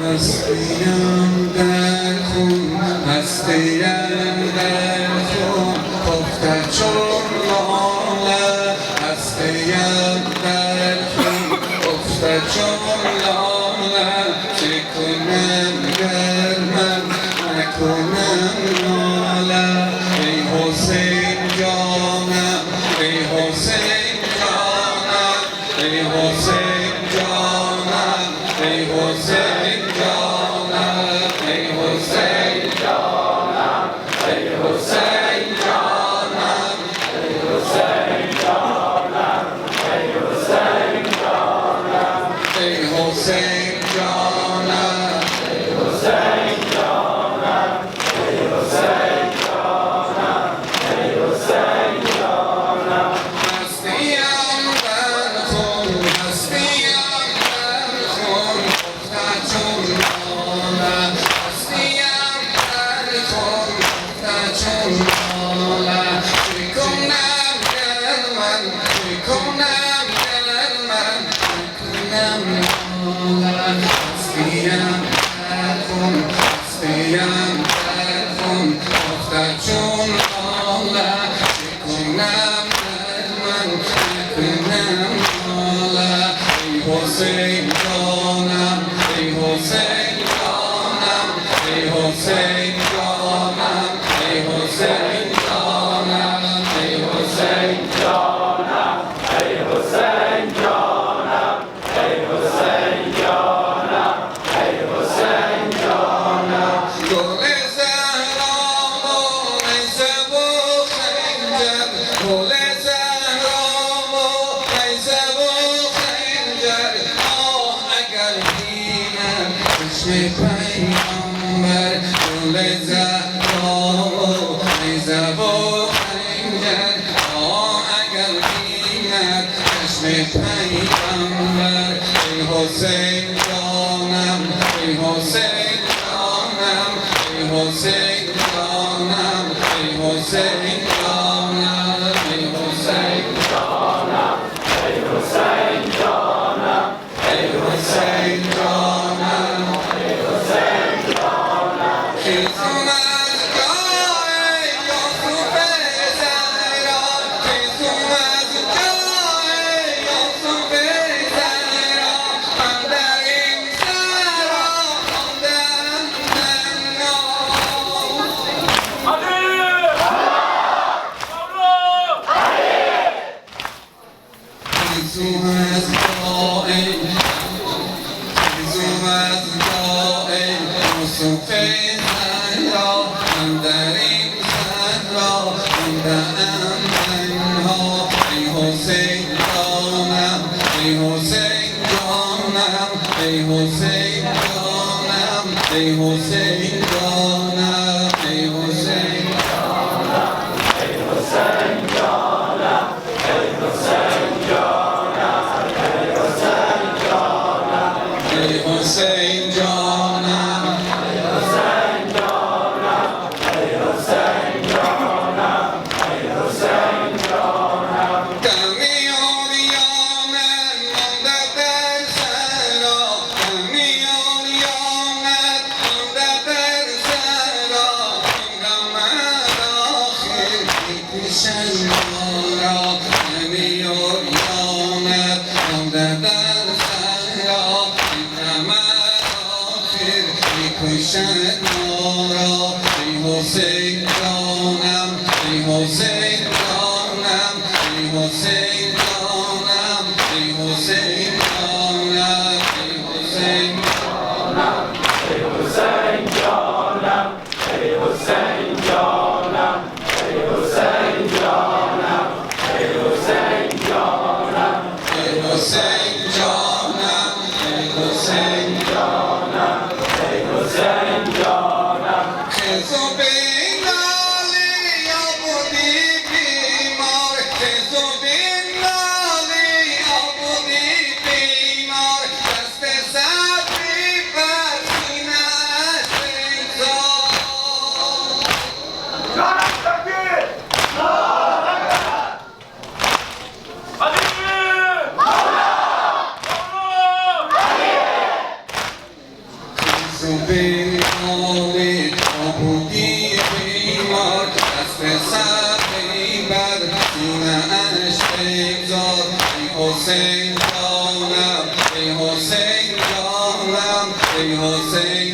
هستیم در خون، هستیم در خون، خفته چون لاله. هستیم در خون، خفته چون لاله. چه کنم گر من نکنم ناله. ای حسین جانم، ای حسین جانم، ای حسین جانم، ای حسین جانم، ای حسین جانم، ای حسین جانم، ای حسین جانم، ای حسین جانم، ای حسین جانم، ای حسین جانم، ای حسین جانم، ای حسین جانم. هستیم در خون، هستیم در خون، خفته چون لاله. هستیم در خون، خفته چون لاله. چه کنم گر من، چه کنم گر من نکنم ناله. هستیم در خون، هستیم در خون، خفته چون لاله. چه کنم گر من نکنم ناله. ای حسین جانم، ای حسین جانم، ای حسین جانم، ای حسین جانم، ای حسین جانم، ای حسین جانم، ای حسین جانم، ای حسین جانم. گل زهرا و نیزه و خنجر، گل زهرا و نیزه و خنجر. آه اگر بینم چشم پیغامبر. گل زهرا و نیزه و خنجر. آه اگر بینم چشم پیغامبر. ای حسین جانم، ای حسین جانم، ای حسین جانم، ای حسین جانم، ای حسین جانم، ای حسین جانم، ای حسین جانم، ای حسین جانم. خیزم از جای یوسف زهرا، خیزم از جای یوسف زهرا. من در این صحرا ماندم تنها. خیزم از جای، خیزم از جای یوسف زهرا. من در این صحرا ماندم تنها. ای حسین جانم، ای حسین جانم، ای حسین جانم، ای حسین جانم، ای حسین جانم، ای حسین جانم، ای حسین جانم، ای حسین جانم، ای حسین جانم، ای حسین جانم، ای حسین جانم، ای حسین جانم. کمی آریانت مانده در صحرا، کمی آریانت مانده در صحرا. این غمت آخر میکشد ما را. کمی آریانت مانده در صحرا. این غمت آخر میکشد ما را. ای حسین جانم، ای حسین جانم، ای حسین جانم، ای حسین جانم، ای حسین جانم، ای حسین جانم، ای حسین جانم، ای حسین جانم، ای حسین جانم، ای حسین جانم، ای حسین جانم، ای حسین جانم. خیزو بینالی یا بودی بیمار، خیزو بینالی یا بودی بیمار. دست صبری بر سینه‌اش سوپی مالی آبودی بیمار دست سقی بر سینه اش بگذار ای حسین جانم ای حسین جانم ای حسین